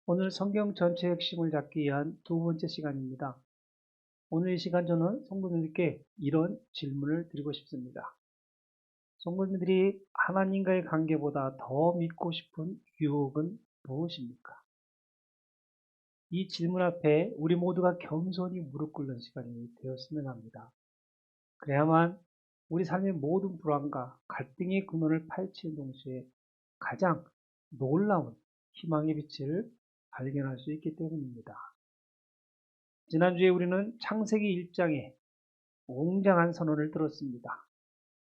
오늘 성경 전체 핵심을 잡기 위한 두 번째 시간입니다. 오늘 이 시간 저는 성도님들께 이런 질문을 드리고 싶습니다. 성도님들이 하나님과의 관계보다 더 믿고 싶은 유혹은 무엇입니까? 이 질문 앞에 우리 모두가 겸손히 무릎 꿇는 시간이 되었으면 합니다. 그래야만 우리 삶의 모든 불안과 갈등의 근원을 파헤치는 동시에 가장 놀라운 희망의 빛을 발견할 수 있기 때문입니다. 지난주에 우리는 창세기 1장에 웅장한 선언을 들었습니다.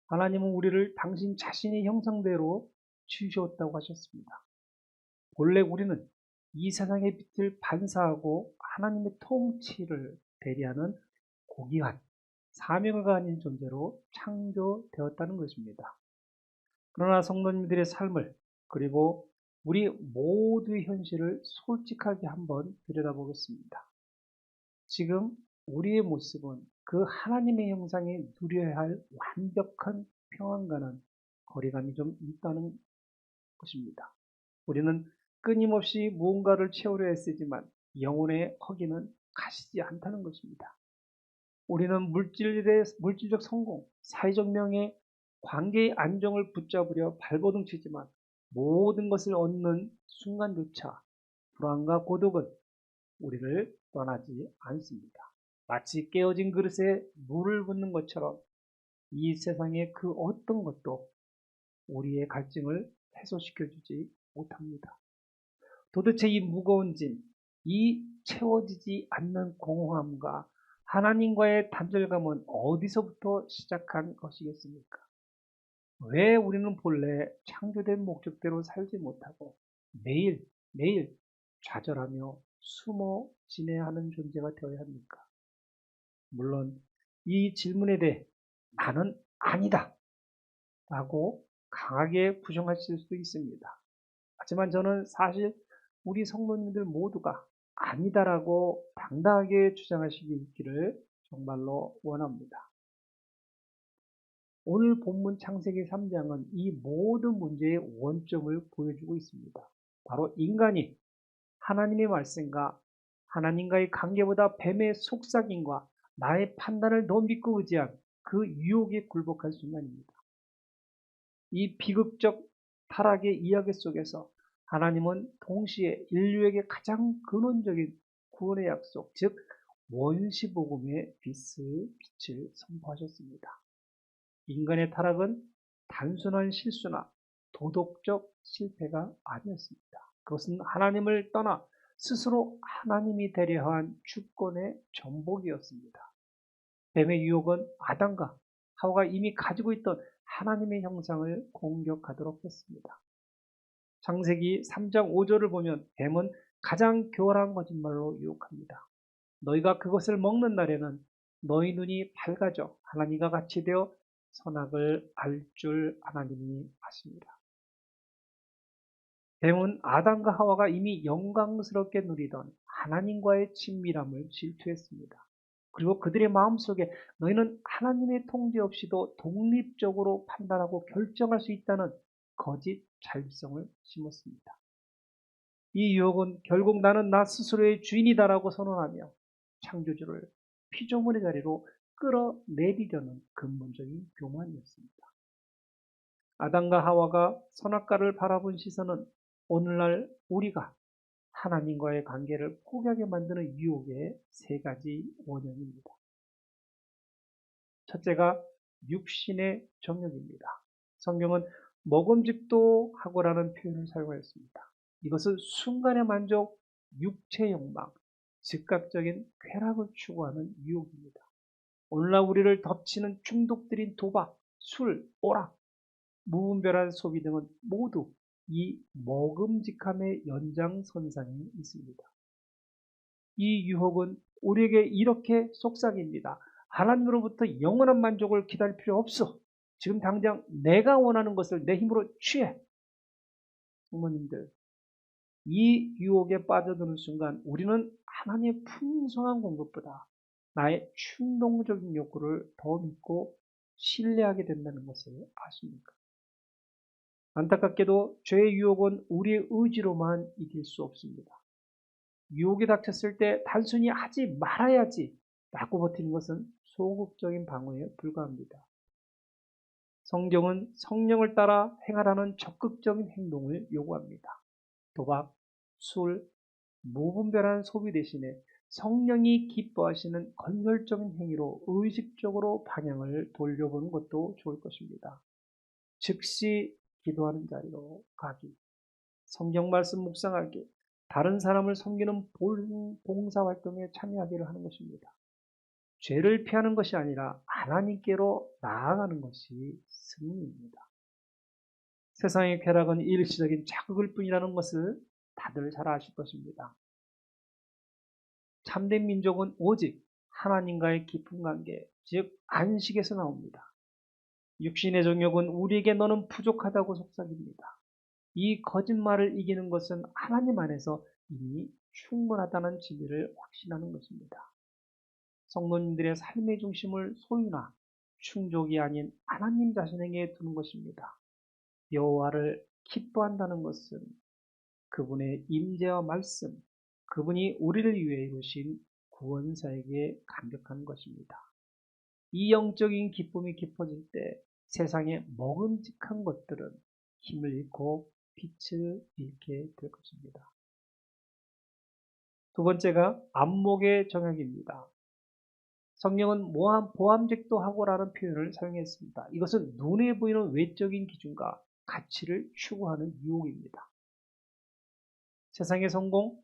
하나님은 우리를 당신 자신의 형상대로 지으셨다고 하셨습니다. 본래 우리는 이 세상의 빛을 반사하고 하나님의 통치를 대리하는 고귀한 사명을 가진 존재로 창조되었다는 것입니다. 그러나 성도님들의 삶을 그리고 우리 모두의 현실을 솔직하게 한번 들여다보겠습니다. 지금 우리의 모습은 그 하나님의 형상에 누려야 할 완벽한 평안과는 거리감이 좀 있다는 것입니다. 우리는 끊임없이 무언가를 채우려 애쓰지만 영혼의 허기는 가시지 않다는 것입니다. 우리는 물질적 성공, 사회적 명예, 관계의 안정을 붙잡으려 발버둥치지만 모든 것을 얻는 순간조차 불안과 고독은 우리를 떠나지 않습니다. 마치 깨어진 그릇에 물을 붓는 것처럼 이 세상의 그 어떤 것도 우리의 갈증을 해소시켜주지 못합니다. 도대체 이 무거운 짐, 이 채워지지 않는 공허함과 하나님과의 단절감은 어디서부터 시작한 것이겠습니까? 왜 우리는 본래 창조된 목적대로 살지 못하고 매일 좌절하며 숨어 지내야 하는 존재가 되어야 합니까? 물론 이 질문에 대해 나는 아니다 라고 강하게 부정하실 수도 있습니다. 하지만 저는 사실 우리 성도님들 모두가 아니다라고 당당하게 주장하시기 있기를 정말로 원합니다. 오늘 본문 창세기 3장은 이 모든 문제의 원점을 보여주고 있습니다. 바로 인간이 하나님의 말씀과 하나님과의 관계보다 뱀의 속삭임과 나의 판단을 더 믿고 의지한 그 유혹에 굴복한 순간입니다. 이 비극적 타락의 이야기 속에서 하나님은 동시에 인류에게 가장 근원적인 구원의 약속, 즉 원시복음의 빛을 선포하셨습니다. 인간의 타락은 단순한 실수나 도덕적 실패가 아니었습니다. 그것은 하나님을 떠나 스스로 하나님이 되려 한 주권의 전복이었습니다. 뱀의 유혹은 아담과 하와가 이미 가지고 있던 하나님의 형상을 공격하도록 했습니다. 창세기 3장 5절을 보면 뱀은 가장 교활한 거짓말로 유혹합니다. 너희가 그것을 먹는 날에는 너희 눈이 밝아져 하나님과 같이 되어 선악을 알 줄 하나님이 아십니다. 뱀은 아담과 하와가 이미 영광스럽게 누리던 하나님과의 친밀함을 질투했습니다. 그리고 그들의 마음속에 너희는 하나님의 통제 없이도 독립적으로 판단하고 결정할 수 있다는 거짓 자율성을 심었습니다. 이 유혹은 결국 나는 나 스스로의 주인이다라고 선언하며 창조주를 피조물의 자리로 끌어내리려는 근본적인 교만이었습니다. 아담과 하와가 선악과를 바라본 시선은 오늘날 우리가 하나님과의 관계를 포기하게 만드는 유혹의 세 가지 원인입니다. 첫째가 육신의 정욕입니다. 성경은 먹음직도 하고라는 표현을 사용하였습니다. 이것은 순간의 만족, 육체 욕망, 즉각적인 쾌락을 추구하는 유혹입니다. 오늘날 우리를 덮치는 중독들인 도박, 술, 오락, 무분별한 소비 등은 모두 이 먹음직함의 연장선상에 있습니다. 이 유혹은 우리에게 이렇게 속삭입니다. 하나님으로부터 영원한 만족을 기다릴 필요 없어. 지금 당장 내가 원하는 것을 내 힘으로 취해. 부모님들, 이 유혹에 빠져드는 순간 우리는 하나님의 풍성한 공급보다 나의 충동적인 욕구를 더 믿고 신뢰하게 된다는 것을 아십니까? 안타깝게도 죄의 유혹은 우리의 의지로만 이길 수 없습니다. 유혹에 닥쳤을 때 단순히 하지 말아야지 라고 버티는 것은 소극적인 방어에 불과합니다. 성경은 성령을 따라 행하라는 적극적인 행동을 요구합니다. 도박, 술, 무분별한 소비 대신에 성령이 기뻐하시는 건설적인 행위로 의식적으로 방향을 돌려보는 것도 좋을 것입니다. 즉시 기도하는 자리로 가기, 성경 말씀 묵상하기, 다른 사람을 섬기는 봉사활동에 참여하기를 하는 것입니다. 죄를 피하는 것이 아니라 하나님께로 나아가는 것이 승리입니다. 세상의 쾌락은 일시적인 자극일 뿐이라는 것을 다들 잘 아실 것입니다. 참된 민족은 오직 하나님과의 깊은 관계, 즉 안식에서 나옵니다. 육신의 정욕은 우리에게 너는 부족하다고 속삭입니다. 이 거짓말을 이기는 것은 하나님 안에서 이미 충분하다는 진리를 확신하는 것입니다. 성도님들의 삶의 중심을 소유나 충족이 아닌 하나님 자신에게 두는 것입니다. 여호와를 기뻐한다는 것은 그분의 임재와 말씀, 그분이 우리를 위해 이루신 구원사에게 감격하는 것입니다. 이 영적인 기쁨이 깊어질 때 세상의 먹음직한 것들은 힘을 잃고 빛을 잃게 될 것입니다. 두 번째가 안목의 정욕입니다. 성경은 보암직도 하고라는 표현을 사용했습니다. 이것은 눈에 보이는 외적인 기준과 가치를 추구하는 유혹입니다. 세상의 성공,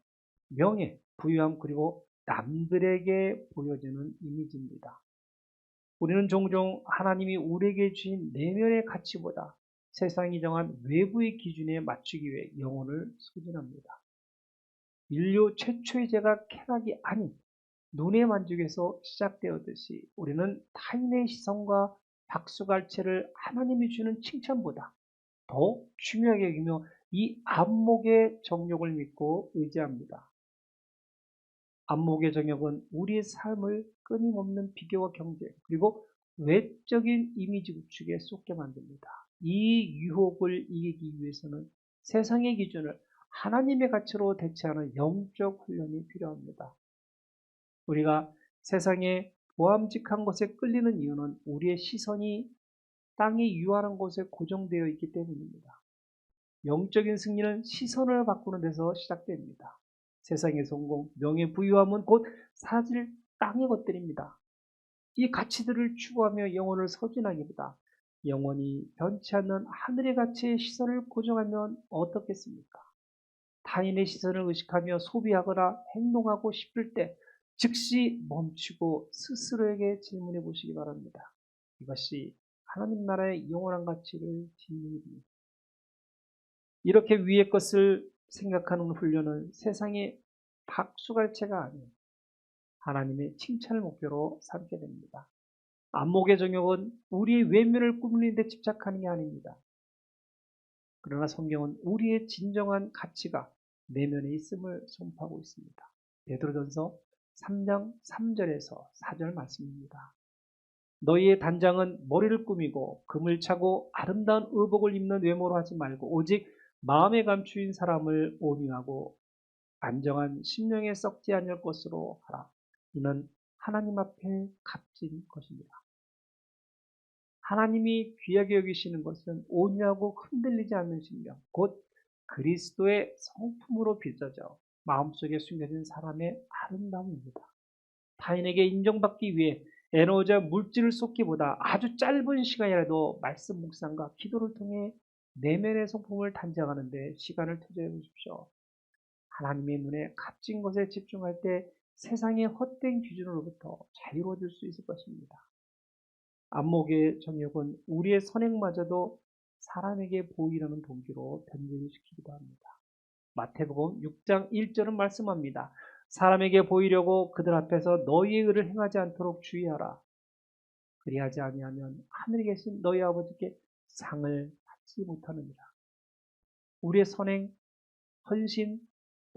명예, 부유함 그리고 남들에게 보여지는 이미지입니다. 우리는 종종 하나님이 우리에게 주신 내면의 가치보다 세상이 정한 외부의 기준에 맞추기 위해 영혼을 소진합니다. 인류 최초의 죄가 쾌락이 아닌 눈의 만족에서 시작되었듯이 우리는 타인의 시선과 박수갈채를 하나님이 주는 칭찬보다 더 중요하게 여기며 이 안목의 정욕을 믿고 의지합니다. 안목의 정욕은 우리의 삶을 끊임없는 비교와 경쟁 그리고 외적인 이미지 구축에 쏟게 만듭니다. 이 유혹을 이기기 위해서는 세상의 기준을 하나님의 가치로 대체하는 영적 훈련이 필요합니다. 우리가 세상의 보암직한 것에 끌리는 이유는 우리의 시선이 땅이 유한한 곳에 고정되어 있기 때문입니다. 영적인 승리는 시선을 바꾸는 데서 시작됩니다. 세상의 성공, 명예, 부유함은 곧 사질 땅의 것들입니다. 이 가치들을 추구하며 영혼을 서진하기보다 영원히 변치 않는 하늘의 가치에 시선을 고정하면 어떻겠습니까? 타인의 시선을 의식하며 소비하거나 행동하고 싶을 때 즉시 멈추고 스스로에게 질문해 보시기 바랍니다. 이것이 하나님 나라의 영원한 가치를 짓는 일입니다. 이렇게 위의 것을 생각하는 훈련은 세상의 박수갈채가 아닌 하나님의 칭찬을 목표로 삼게 됩니다. 안목의 정욕은 우리의 외면을 꾸미는 데 집착하는 게 아닙니다. 그러나 성경은 우리의 진정한 가치가 내면에 있음을 선포하고 있습니다. 베드로전서 3장 3절에서 4절 말씀입니다. 너희의 단장은 머리를 꾸미고 금을 차고 아름다운 의복을 입는 외모로 하지 말고 오직 마음에 감추인 사람을 온유하고 안정한 심령에 썩지 않을 것으로 하라. 이는 하나님 앞에 값진 것입니다. 하나님이 귀하게 여기시는 것은 온유하고 흔들리지 않는 심령, 곧 그리스도의 성품으로 빚어져 마음속에 숨겨진 사람의 아름다움입니다. 타인에게 인정받기 위해 에너지와 물질을 쏟기보다 아주 짧은 시간이라도 말씀 묵상과 기도를 통해 내면의 성품을 단장하는 데 시간을 투자해 보십시오. 하나님의 눈에 값진 것에 집중할 때 세상의 헛된 기준으로부터 자유로워질 수 있을 것입니다. 안목의 정욕은 우리의 선행마저도 사람에게 보이려는 동기로 변질시키기도 합니다. 마태복음 6장 1절은 말씀합니다. 사람에게 보이려고 그들 앞에서 너희의 의를 행하지 않도록 주의하라. 그리하지 아니하면 하늘에 계신 너희 아버지께 상을 받지 못하느니라. 우리의 선행, 헌신,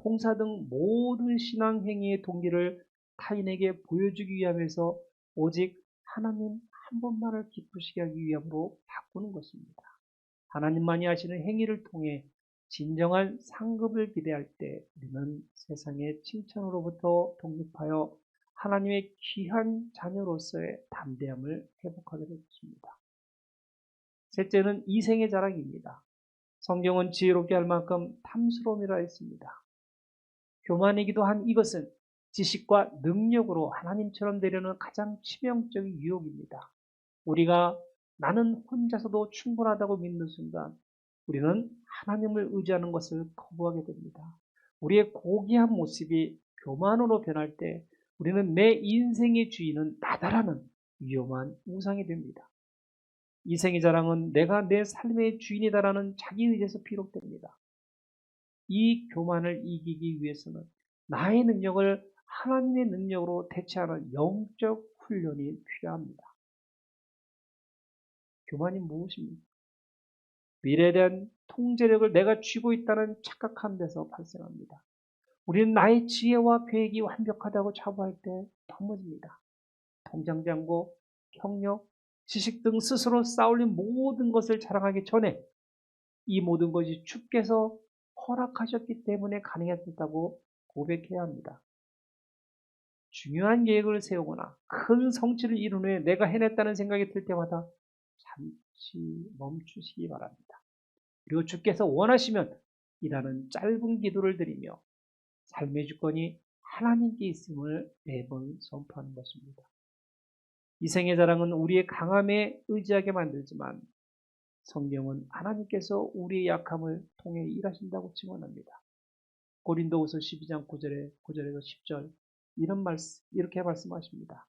봉사 등 모든 신앙 행위의 동기를 타인에게 보여주기 위함에서 오직 하나님 한 분만을 기쁘시게 하기 위함으로 바꾸는 것입니다. 하나님만이 하시는 행위를 통해 진정한 상급을 기대할 때 우리는 세상의 칭찬으로부터 독립하여 하나님의 귀한 자녀로서의 담대함을 회복하게 될 것입니다. 셋째는 이생의 자랑입니다. 성경은 지혜롭게 할 만큼 탐스러움이라 했습니다. 교만이기도 한 이것은 지식과 능력으로 하나님처럼 되려는 가장 치명적인 유혹입니다. 우리가 나는 혼자서도 충분하다고 믿는 순간 우리는 하나님을 의지하는 것을 거부하게 됩니다. 우리의 고귀한 모습이 교만으로 변할 때 우리는 내 인생의 주인은 나다라는 위험한 우상이 됩니다. 이생의 자랑은 내가 내 삶의 주인이다라는 자기의지에서 비롯됩니다. 이 교만을 이기기 위해서는 나의 능력을 하나님의 능력으로 대체하는 영적 훈련이 필요합니다. 교만이 무엇입니까? 미래에 대한 통제력을 내가 쥐고 있다는 착각한 데서 발생합니다. 우리는 나의 지혜와 계획이 완벽하다고 자부할 때 넘어집니다. 통장잔고, 경력, 지식 등 스스로 쌓아올린 모든 것을 자랑하기 전에 이 모든 것이 주께서 허락하셨기 때문에 가능했다고 고백해야 합니다. 중요한 계획을 세우거나 큰 성취를 이룬 후에 내가 해냈다는 생각이 들 때마다 잠시 멈추시기 바랍니다. 그리고 주께서 원하시면 이라는 짧은 기도를 드리며 삶의 주권이 하나님께 있음을 매번 선포하는 것입니다. 이생의 자랑은 우리의 강함에 의지하게 만들지만 성경은 하나님께서 우리의 약함을 통해 일하신다고 증언합니다. 고린도후서 12장 9절에서 10절 이렇게 말씀하십니다.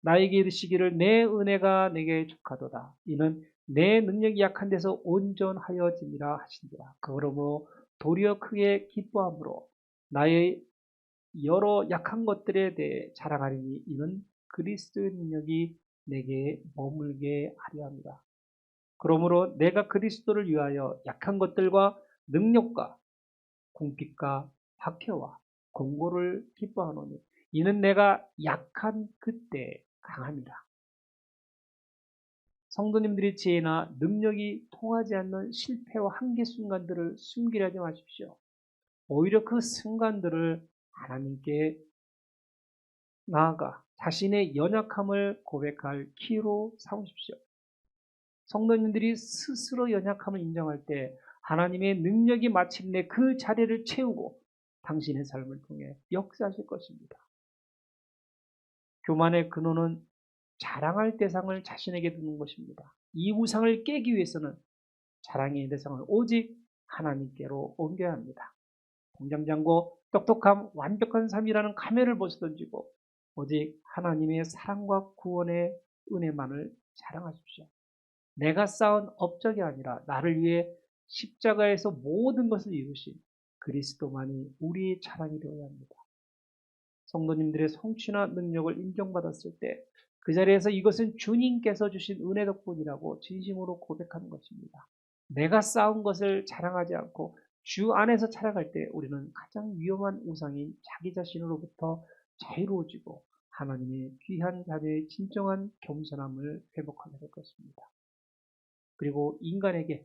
나에게 이르시기를 내 은혜가 내게 족하도다. 이는 내 능력이 약한 데서 온전하여짐이라 하신지라. 그러므로 도리어 크게 기뻐함으로 나의 여러 약한 것들에 대해 자랑하리니 이는 그리스도의 능력이 내게 머물게 하려 합니다. 그러므로 내가 그리스도를 위하여 약한 것들과 능력과 궁핍과 박해와 공고를 기뻐하노니 이는 내가 약한 그때 강함이라. 성도님들의 지혜나 능력이 통하지 않는 실패와 한계 순간들을 숨기려 하지 마십시오. 오히려 그 순간들을 하나님께 나아가 자신의 연약함을 고백할 키로 삼으십시오. 성도님들이 스스로 연약함을 인정할 때 하나님의 능력이 마침내 그 자리를 채우고 당신의 삶을 통해 역사하실 것입니다. 교만의 근원은 자랑할 대상을 자신에게 두는 것입니다. 이 우상을 깨기 위해서는 자랑의 대상을 오직 하나님께로 옮겨야 합니다. 공장장고 똑똑함, 완벽한 삶이라는 가면을 벗어던지고 오직 하나님의 사랑과 구원의 은혜만을 자랑하십시오. 내가 쌓은 업적이 아니라 나를 위해 십자가에서 모든 것을 이루신 그리스도만이 우리의 자랑이 되어야 합니다. 성도님들의 성취나 능력을 인정받았을 때 그 자리에서 이것은 주님께서 주신 은혜 덕분이라고 진심으로 고백하는 것입니다. 내가 쌓은 것을 자랑하지 않고 주 안에서 자랑할 때 우리는 가장 위험한 우상인 자기 자신으로부터 자유로워지고 하나님의 귀한 자녀의 진정한 겸손함을 회복하게 될 것입니다. 그리고 인간에게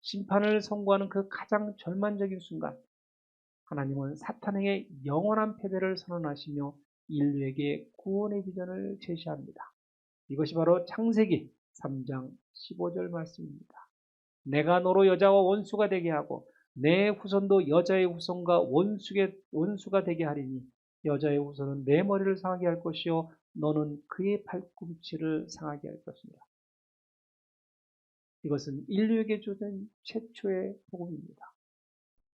심판을 선고하는 그 가장 절망적인 순간 하나님은 사탄에게 영원한 패배를 선언하시며 인류에게 구원의 비전을 제시합니다. 이것이 바로 창세기 3장 15절 말씀입니다. 내가 너로 여자와 원수가 되게 하고 내 후손도 여자의 후손과 원수가 되게 하리니 여자의 후손은 내 머리를 상하게 할 것이요 너는 그의 발꿈치를 상하게 할 것이다. 이것은 인류에게 주어진 최초의 복음입니다.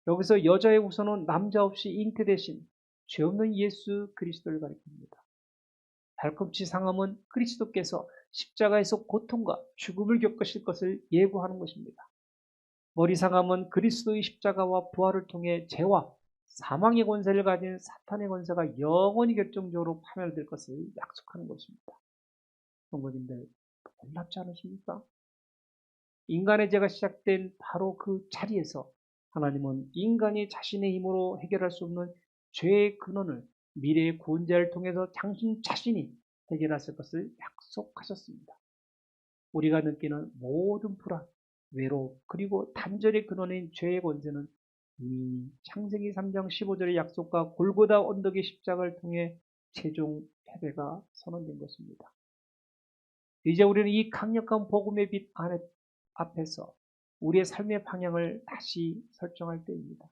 여기서 여자의 후손은 남자 없이 잉태 대신 죄 없는 예수 그리스도를 가리킵니다. 발꿈치 상함은 그리스도께서 십자가에서 고통과 죽음을 겪으실 것을 예고하는 것입니다. 머리 상함은 그리스도의 십자가와 부활을 통해 죄와 사망의 권세를 가진 사탄의 권세가 영원히 결정적으로 파멸될 것을 약속하는 것입니다. 성도님들 놀랍지 않으십니까? 인간의 죄가 시작된 바로 그 자리에서 하나님은 인간이 자신의 힘으로 해결할 수 없는 죄의 근원을 미래의 구원자를 통해서 당신 자신이 해결하실 것을 약속하셨습니다. 우리가 느끼는 모든 불안, 외로 그리고 단절의 근원인 죄의 권세는 이미 창세기 3장 15절의 약속과 골고다 언덕의 십자가를 통해 최종 패배가 선언된 것입니다. 이제 우리는 이 강력한 복음의 빛 앞에서 우리의 삶의 방향을 다시 설정할 때입니다.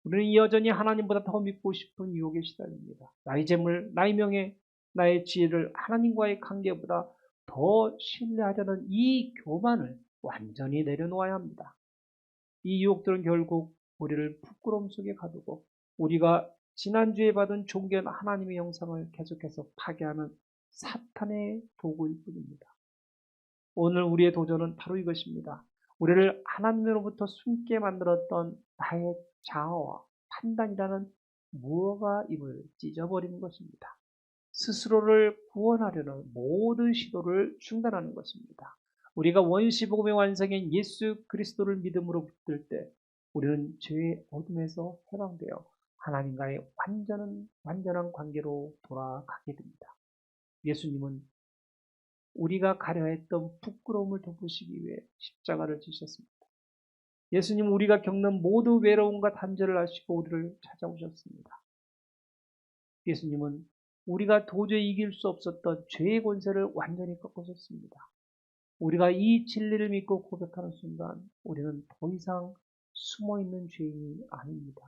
우리는 여전히 하나님보다 더 믿고 싶은 유혹에 시달립니다. 나의 재물, 나의 명예, 나의 지혜를 하나님과의 관계보다 더 신뢰하려는 이 교만을 완전히 내려놓아야 합니다. 이 유혹들은 결국 우리를 부끄러움 속에 가두고 우리가 지난주에 받은 존귀한 하나님의 영상을 계속해서 파괴하는 사탄의 도구일 뿐입니다. 오늘 우리의 도전은 바로 이것입니다. 우리를 하나님으로부터 숨게 만들었던 나의 자아와 판단이라는 무어가 입을 찢어버리는 것입니다. 스스로를 구원하려는 모든 시도를 중단하는 것입니다. 우리가 원시복음의 완성인 예수 그리스도를 믿음으로 붙들 때 우리는 죄의 어둠에서 해방되어 하나님과의 완전한 관계로 돌아가게 됩니다. 예수님은 우리가 가려 했던 부끄러움을 덮으시기 위해 십자가를 지셨습니다. 예수님은 우리가 겪는 모든 외로움과 단절을 아시고 우리를 찾아오셨습니다. 예수님은 우리가 도저히 이길 수 없었던 죄의 권세를 완전히 꺾으셨습니다. 우리가 이 진리를 믿고 고백하는 순간 우리는 더 이상 숨어있는 죄인이 아닙니다.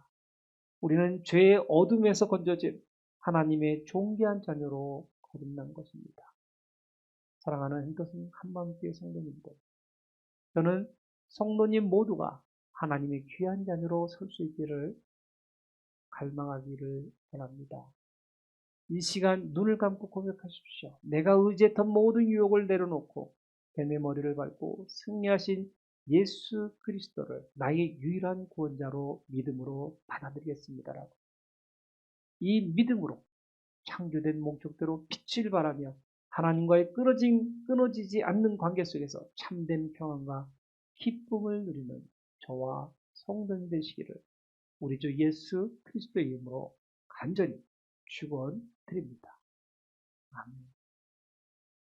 우리는 죄의 어둠에서 건져진 하나님의 존귀한 자녀로 거듭난 것입니다. 사랑하는 행것은 한마음교회 성도님들, 저는 성도님 모두가 하나님의 귀한 자녀로 설 수 있기를 갈망하기를 원합니다. 이 시간 눈을 감고 고백하십시오. 내가 의지했던 모든 유혹을 내려놓고 뱀의 머리를 밟고 승리하신 예수 그리스도를 나의 유일한 구원자로 믿음으로 받아들이겠습니다라고. 이 믿음으로 창조된 목적대로 빛을 발하며 하나님과의 끊어지지 않는 관계 속에서 참된 평안과 기쁨을 누리는 저와 성도님 되시기를 우리 주 예수 그리스도의 이름으로 간절히 축원드립니다. 아멘.